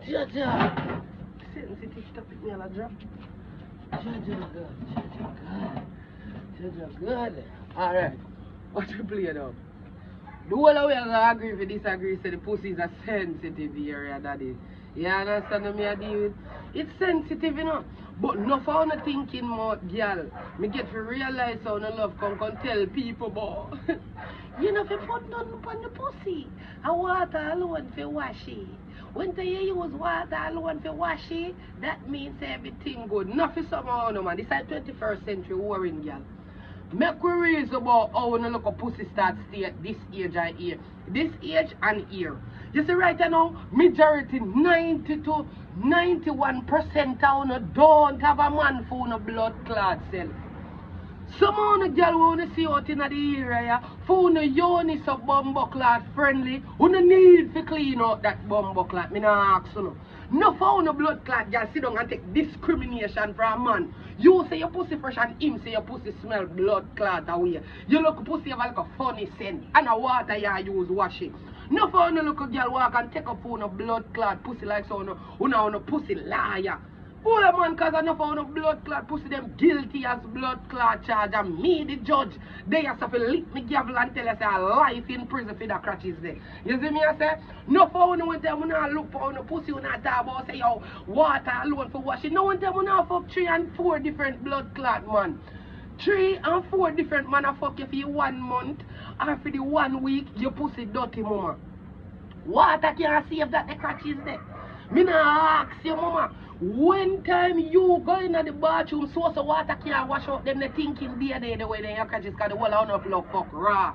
Jaja. Sensitive topic me a drop. Jaja good. Jaja good. Alright. What we play now? The whole of we are gonna agree if you disagree, say the pussy is a sensitive area, daddy. You understand what me I deal with? It's sensitive, you know. But no for no thinking more, girl. Me get to realize how no love come tell people, boy. You know, if you put down upon the pussy, and water alone for wash it. When you use water alone for wash it, that means everything good. Nothing somehow, no man. This is 21st century warring, girl. Make we reason about how when you look at pussy start stay at this age and here. This age and here. You see right now, majority 90 to 91% of you don't have a man for a blood clot cell. Some of the girl want to see out in the area for the Yoni so bumbo clot friendly. You don't need to clean out that bumbo clot. Me not ask you. No for the blood clot girl sit down and take discrimination from a man. You say your pussy fresh and him say your pussy smell blood clot away. You look pussy have like a funny scent and a water you use wash it. No for no little girl walk and take up on a blood clot pussy like so no pussy liar. Boy man, cause enough of no blood clot pussy them guilty as blood clot charge and me the judge. They have to lick me gavel and tell us a life in prison for the crutches there. You see me I say? No for no one time we not look for no pussy we not talk about say yo water alone for washing. No one time we not fuck 3 and 4 different blood clot man. 3 and 4 different man a fuck you for 1 month or for the 1 week your pussy dirty mama. Water can't save that the crutches there. Me not ask you mama. When time you go in the bathroom, source of water can't wash out them, they thinking day the way they have catches because the whole of them love fuck raw.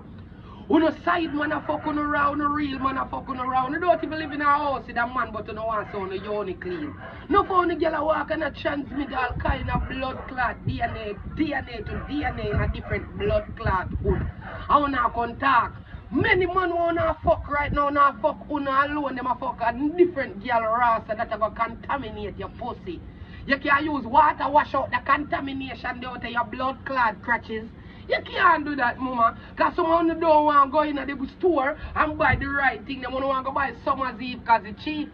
On the side man a fuck on around, the real man a fuck on around. You don't even live in a house with a man, but you don't want so on the Yoni clean. No for the girl walk and a transmit all kind of blood clot, DNA to DNA in a different blood clot hood. I want to contact. Many men wanna fuck right now, now fuck una alone, them a fuck a different girl rasta that will contaminate your pussy. You can't use water wash out the contamination out of your blood clot crutches. You can't do that, mama. Because someone don't want to go in the store and buy the right thing. They want to go buy Summer's Eve because it's cheap.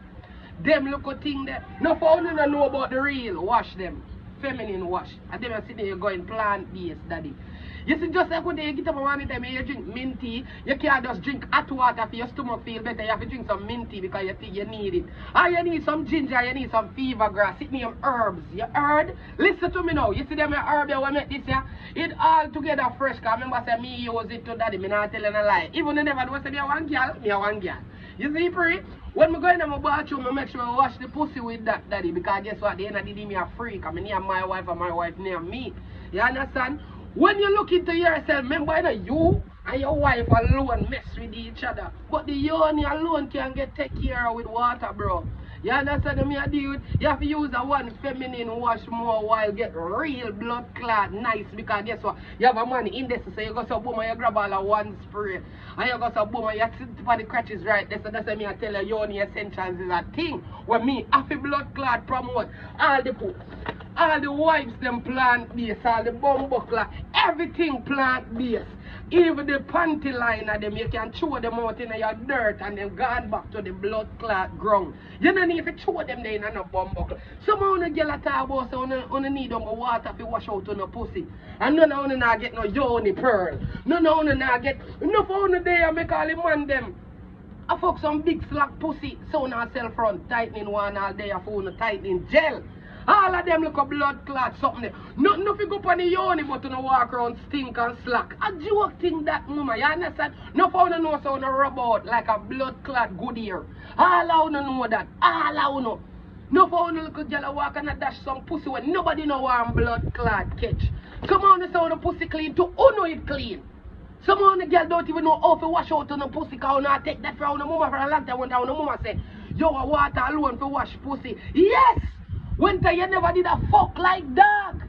Them look a thing there. No for you don't know about the real. Wash them. Feminine wash. And them are sitting there going plant-based, daddy. You see, just like when you get up one time you drink mint tea, you can't just drink hot water for your stomach feel better. You have to drink some mint tea because you think you need it. Or you need some ginger, you need some fever grass, it need herbs. You heard? Listen to me now. You see them herb you want to make this here? It all together fresh. Because remember say me use it to daddy, me not telling a lie. Even though never do say me a one girl, me a one girl. You see, Pretty? When I go in my bathroom, I make sure I wash the pussy with that, daddy. Because guess what? At the end of the day, me a freak. I mean, near my wife and my wife near me. You understand? When you look into yourself, remember that you and your wife alone mess with each other. But the Yoni alone can get take care of with water, bro. You understand me, dude? You have to use a one feminine wash more while get real blood clot nice because guess what? You have a man in this, so you go so boom and you grab all of one spray. And you go so boom and you sit for the crutches right there. So that's why me I tell you Yoni Essentials is a thing where me have a blood clot promote all the put. All the wives them plant-based, all the bumbo clot, everything plant-based. Even the panty line of them, you can throw them out in your dirt and then gone back to the blood clot ground. You don't need to throw them there in a bumbo clot. Some of the girls talk about so you need them water to wash out on the pussy. And none of them not get no Yoni pearl. None of them not get, enough of them there make all the man them. I fuck some big slack pussy, so now sell front, tightening one all day, I phone tightening gel. All of them look a blood clot something there. Nothing if you go on the Yoni but you walk around stink and slack. A joke thing that mama, you understand? No for you know so you rub out like a blood clot good ear. All of you know that. All of you know. No for you little girl walk and dash some pussy when nobody know one blood clot catch. Some of you say the pussy clean too, who know it clean? Some of the girl don't even know how to wash out on the pussy because you not take that from the mama for a long time when the mama say, yo, water alone for wash pussy. Yes! When you never did a fuck like dog.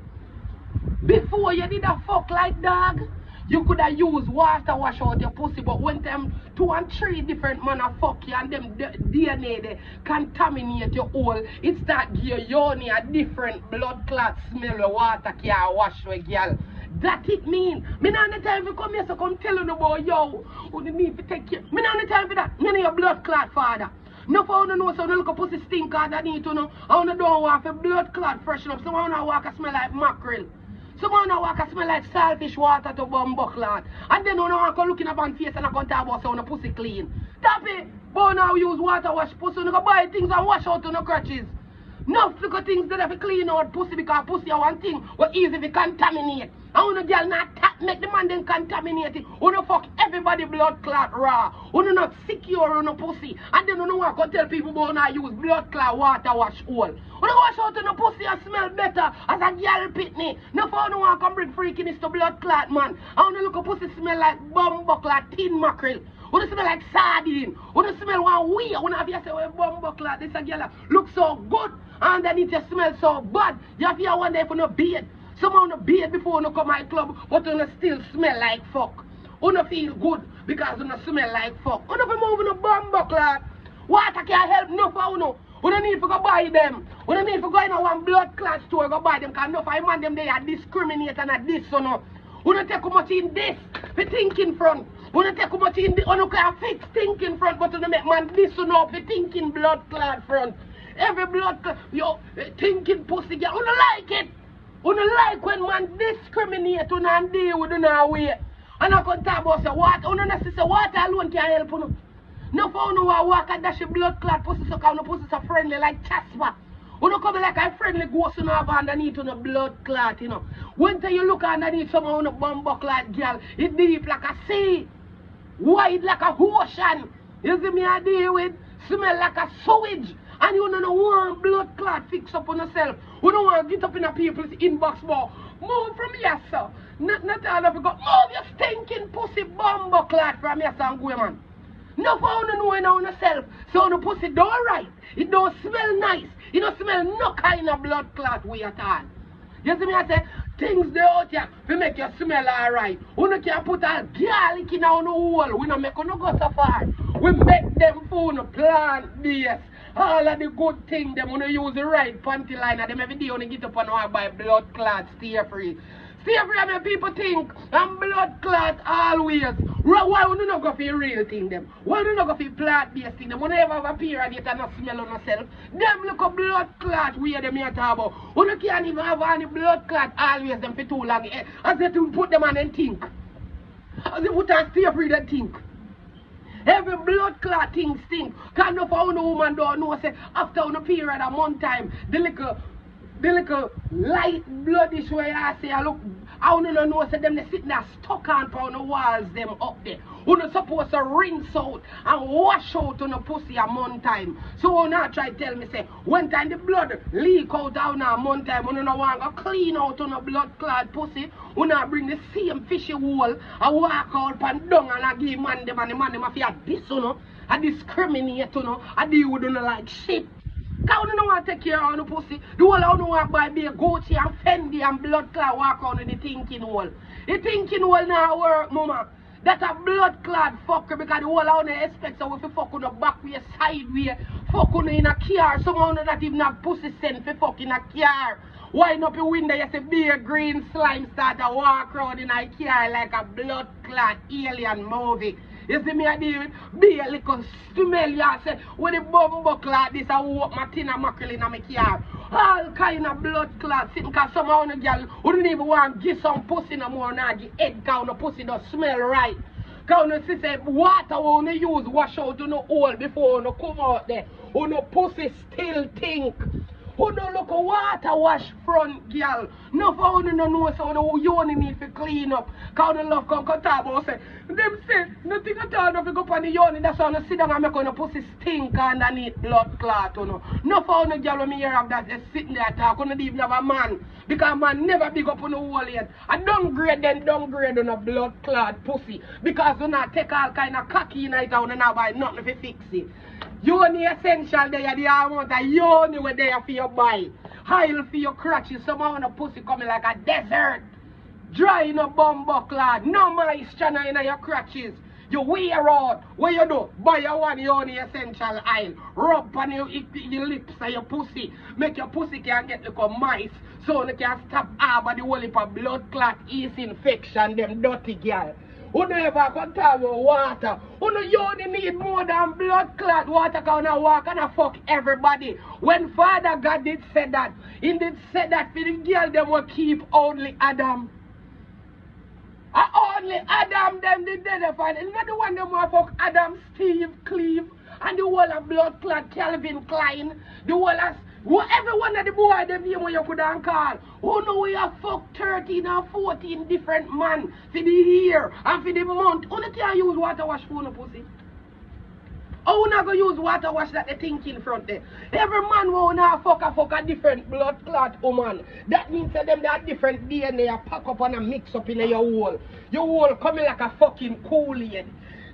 Before you did a fuck like dog, you could have used water wash out your pussy, but when them 2 and 3 different man a fuck you and them DNA they contaminate your hole, it start give your Yoni a different blood clot smell of water can't wash with girl. That it mean. Me not the time to come here so come tell you about yo, who need to take care. Me not the time for that. Me not your blood clot father. No for you know so you look a pussy stink underneath you know. And you don't want for blood clot freshen up. Some of you walk a smell like mackerel. Some of you walk a smell like saltfish water to bumbo clot. And then you want to look in a band face and you can talk about so you pussy clean. Tap it. But now use water wash pussy. You go buy things and wash out on the crutches. No little things that have to clean out pussy because pussy are one thing but easy to contaminate. And when a girl not make the man then contaminate it, when you fuck everybody blood clot raw, when you not secure on a pussy, and then you know what to tell people about not use blood clot water wash all. When you wash out on a pussy and smell better as a girl pitney, no for no one can bring freakiness to blood clot man. And when you look a pussy smell like bumbuckle or tin mackerel. When you smell like sardine, when you smell one weird, when you say, well, bumbuckle, this a girl look so good, and then it just smells so bad. You have to wonder if you no bathe. Some of you bathe before you come to my club, but you still smell like fuck. You don't feel good because you smell like fuck. You don't move in a bumbuckle. Water can't help no for you. You don't need to go buy them. You don't need to go in a one blood clot store go buy them because no for man them they are discriminate and a this you know. You don't take too much in this for thinking front. You don't take too much in this. You don't can fix thinking front, but you don't make man this you know for thinking blood clot front. Every blood clot, yo, thinking pussy girl, you don't like it. You don't like when man discriminate you and deal with you now way. And I can talk about say what, you don't say water alone can help you. No for you walk and dash your blood clot pussy so can pussy so friendly like Casper. You don't come like a friendly ghost you know have underneath on a blood clot, you know. When you look underneath some on a bumbo clot girl, it deep like a sea, wide like a ocean. You see me I deal with? Smell like a sewage. And you don't want blood clot fix up on yourself. You don't want to get up in a people's inbox more. Move from here, sir. Not all of you go. Move your stinking pussy bumbo clot from here, sir, and go, man. No for you know on yourself. So the pussy don't right. It don't smell nice. It don't smell no kind of blood clot way at all. You see me I say, things they out here to make you smell alright. You can put a garlic in our hole. We don't make you go so far. We make them food plant based. All of the good things them when you use the right panty liner, them every day when you get up and buy blood clot, stay free. Stay free, I mean people think and blood clot always. Why would you not go for a real thing them? Why would you not go for a plant based thing them? When you ever have a period you cannot smell on yourself. Them look a blood clot where them here talk about. When you can't even have any blood clot always them for too long. As they to put them on and think. As they put on stay free they think. Every blood clot thing stink. Because no for no woman don't know say after a period of month time, the little light bloodish way I say I look I don't know say them they sitting there stuck on the walls them up there. You not supposed to rinse out and wash out on the pussy a month time. So you not try to tell me say one time the blood leak out down a month time, you don't want to clean out on a blood clot pussy, you not bring the same fishy hole and walk out and down and I give man them and the man them a feel this you know, I discriminate you know, I deal with you know like shit. Because you don't want to take care of the pussy. The whole you don't want to buy be a Gucci and Fendi and blood clot walk on with the thinking hole. The thinking hole now work, mama. That's a blood clot fucker because the whole I don't expect so if you fuck on the back way, side way, fuck on in a car, someone not even have pussy sent for fuck in a car. Wind up your window, you see big green slime start to walk around in a car like a blood clot alien movie. You see me I deal with be a little smell you say when the bumbo clot this I walk my tin and mackerel in my car. All kind of blood clot sitting because some of the girl wouldn't even want to give some pussy no more now give head down the pussy don't smell right. Because you say water when you use wash out you know hole before you come out there. You know pussy still think. Who don't look a water wash front, girl? No for you don't know so the Yoni need to clean up. Because you love come talk about say, them say, nothing at all if you go up on the Yoni, that's why you sit down and make your pussy stink underneath blood clot, you know. No for you girl when me hear of that, just sitting there talk, you don't even have a man. Because man never big up on the wall yet. I downgrade on a blood clot pussy. Because you not take all kind of cocky in it and not buy nothing to fix it. Yoni essential there, the amount of Yoni were there for your body. Oil for your crotches, some of the pussy coming like a desert. Dry in a bumbo clot, no moisture in your crotches. You wear out, what you do? Buy your one Yoni essential oil. Rub on your lips and your pussy. Make your pussy can get like a mice. So you can stop all the whole heap of blood clot, ease infection, them dirty girl. Who never contaminate water. Who no Yoni need more than blood clot water can walk and fuck everybody. When Father God did say that, he did say that for the girl them will keep only Adam. And only Adam them did identify. It's not the one them will fuck Adam, Steve, Cleve, and the whole of blood clot Calvin Klein, the whole of every one of the boy them name what you could call. Who know we have fucked 13 or 14 different men for the year and for the month. Who can use water wash for no pussy? How not go use water wash that they think in front there? Every man will now fuck a different blood clot woman. That means that them that different DNA pack up and a mix up in your hole. Your hole coming like a fucking Kool-Aid.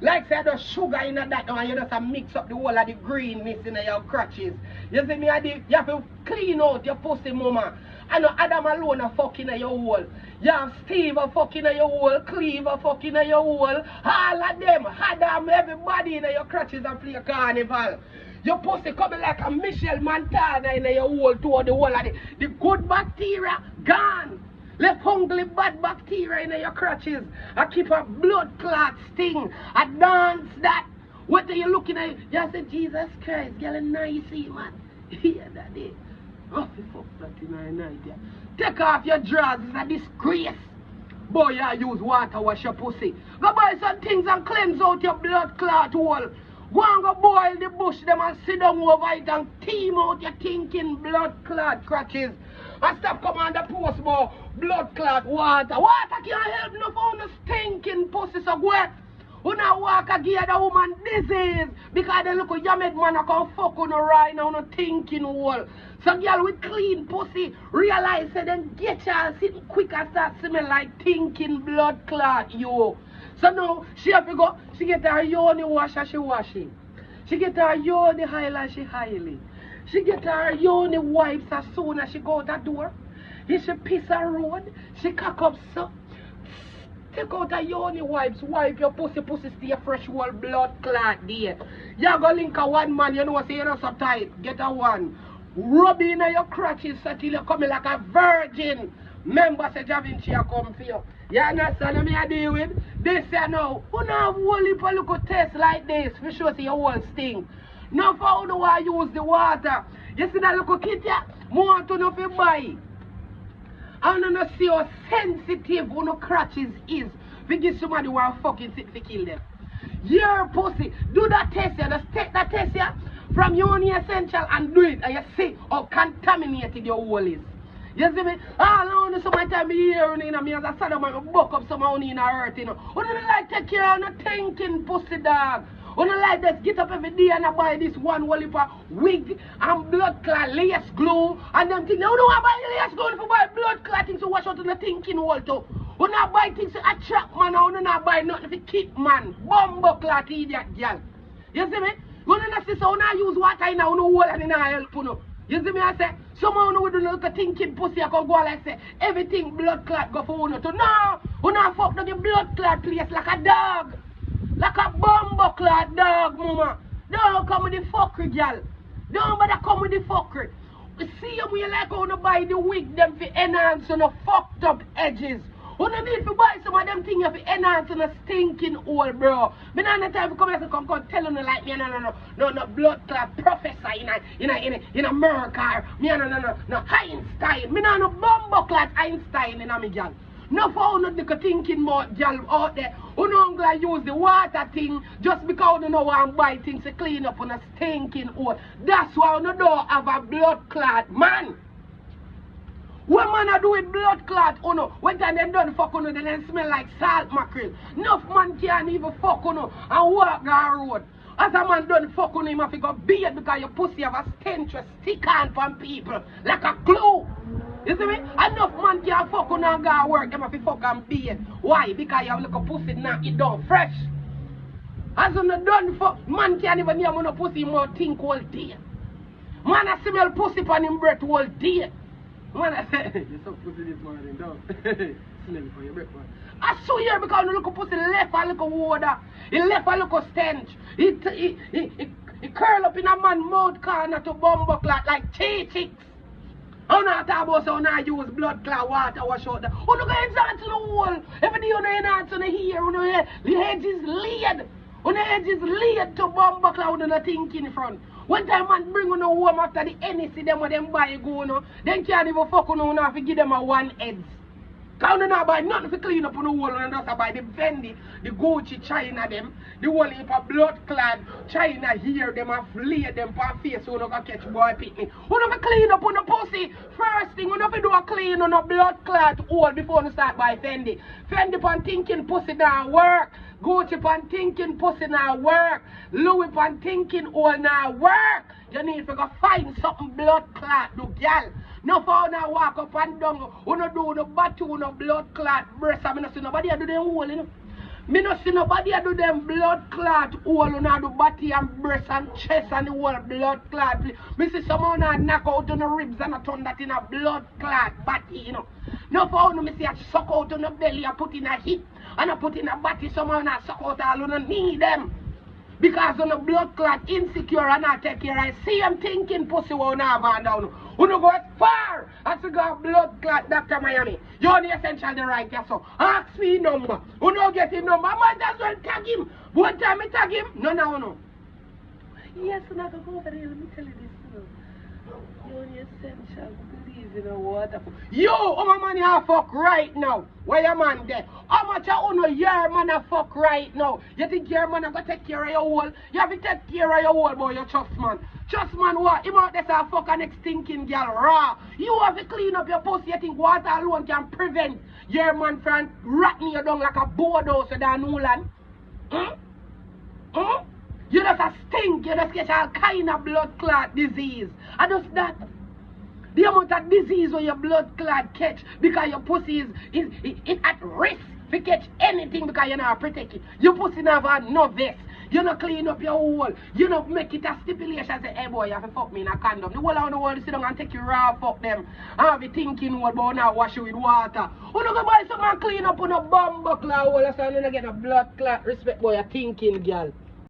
Like say the sugar in that and you just mix up the whole of the greenness in your crotches. You see me, you have to clean out your pussy mama. I know Adam alone a fucking in your hole. You have Steve a fucking in your hole, Cleve a fucking in your hole. All of them, Adam, everybody in your crotches and play carnival. Your pussy coming like a Michelle Montana in your hole toward the whole of the good bacteria gone. Left hungry bad bacteria in your crotches. I keep a blood clot sting. I dance that. What are you looking at? You say, Jesus Christ, girl, nice, man. Yeah, that day. Oh, fuck that in our night, yeah. Take off your drawers, it's a disgrace. Boy, you use water wash your pussy. Go buy some things and cleanse out your blood clot hole. Go and go boil the bush them and sit down over it and team out your thinking blood clot crotches. And stop coming on the post more blood clot water. Water can't help no for no stinking pussy so wet. Who now walk again the woman disease because they look at you made man can fuck on right now no thinking hole. So girl with clean pussy realize that then get y'all sitting quick and start smell like thinking blood clot yo. So now she have to go, she get her Yoni wash and she washing. She get her Yoni highlight and she highly. She get her Yoni wipes as soon as she go out the door. If she piss her road, she cock up so. Take out her Yoni wipes, wipe your pussy stay fresh whole blood clot there. You go link a one man, you know say you're not so tight. Get a one. Rub in your crotches until you come like a virgin. Remember say Javinci come for you. You understand what I deal with? They say no, who not have whole heap of little test like this for sure see your whole sting. No for who know how use the water. You see that little kid here? More to know if you buy. I don't know see how sensitive one of crotches is. We give somebody who are fucking sick to kill them. Your pussy, do that test here. Just take that test here from Yoni Essential and do it. And you see how contaminated your hole is. You see me? All I know sometimes I hear me as I said, I'm buck up some in a hurt, you know. Who don't like take care of no thinking pussy dog? Who don't like this get up every day and I buy this one whole heap of wig and blood clot lace glue and them things. Who don't buy lace glue for buy blood clot things to wash out in the thinking hole too? Who not buy things to attract man and who not buy nothing to keep man? Bumbo clot idiot girl. You see me? You don't see so now use water in a hole and in a help you know. You see me I say, someone who don't look at thinking pussy I can go like say, everything blood clot go for you to. No, who not fuck the blood clot place like a dog. Like a bumbo clot dog, mama. Don't come with the fuckery, girl. Don't bother come with the fuckery. You see when you like how to buy the wig them for enhance on the fucked up edges. You don't need to buy some of them things for enhance on a stinking hole, bro. Me not have time to come here and come tell you like me no blood clot professor in America. Me no Einstein. Me no bumbo clot Einstein in me, girl. No for no the thinking more girl out there. Who don't gonna use the water thing just because you know want buy things to clean up on a stinking hole. That's why you don't have a blood clot, man. What man a do with blood clot, you know? When time they done fuck you, then smell like salt mackerel. Enough man can't even fuck you and walk down road. As a man done fuck you, him have to go beard because your pussy have a stench to stick on from people like a glue. You see me? Enough man can't fuck you and go work, them have to fuck and beard. Why? Because you have like a pussy now it done fresh. As you done fuck, man can't even hear no pussy more think all day. Man a smell pussy on him breath all day. Man, I say, you suck pussy this morning, dog. Smell for your breakfast. I swear because you look at pussy left a little water. He left a little stench. He curl up in a man's mouth corner to bumbo clot like chicks. I'm not talking about so now use blood clot water wash out there. You don't go inside to the hole. Every day you know you're not to the hair, you know the edge is laid. When the edge is laid to bomb cloud and a think in front. One time man bring on home after the NEC them when them buy go no, then can't even fuck on now if you give them a one heads. Cause you not buy nothing to clean up on the wall and just buy the Fendi, the Gucci China them, the whole heap of blood clad China here them and flay them for face so you don't catch boy picnic. You don't clean up on the pussy. First thing you don't do a clean on a blood clot hole before you start buy Fendi. Fendi pan thinking pussy don't work. Gucci pan thinking pussy not work. Louis pan thinking all not work. You need to go find something blood clot do gal. No for now walk up and down. You no do the battle, no blood clot breast. I mean, no see nobody do them hole, you know. Me no see nobody do them blood clot hole, you know, do body and breast and chest and the whole blood clot. Me see someone knock out on the ribs and I turn that in a blood clot body, you know. No for me see I suck out on the belly and put in a hip and I put in a body, someone I suck out all on the knee them. Because on the blood clot insecure and I take care. I see I'm thinking pussy won't have on down. You don't go as far as to go blood clot Dr. Miami. Yoni essential the right here, so ask me number. You don't get his number. I might as well tag him. One time I tag him. No. Yes, I'm not going to go over there. Let me tell you this. Yoni essential. Please, you know what? Yo, how my man you fuck right now? Where your man there? How much you your man a fuck right now? You think your man a go take care of your hole? You have to take care of your hole, boy, you trust man. Trust man what? Him out there say fuck a next stinking girl raw. You have to clean up your pussy. You think water alone can prevent your man from rotting you down like a bulldozer down Newland? You just a stink. You just get all kind of blood clot disease. And just that. The amount of disease where your blood clot catch because your pussy is at risk to catch anything because you're not protected. Your pussy never no vest. You not clean up your hole. You not make it a stipulation say, hey boy, you have to fuck me in a condom. The whole of the world sit down and take you raw, fuck them. And have you thinking what about now wash you with water. You not go buy something and clean up on a bumbo clot hole so you don't get a blood clot. Respect boy, you're thinking girl.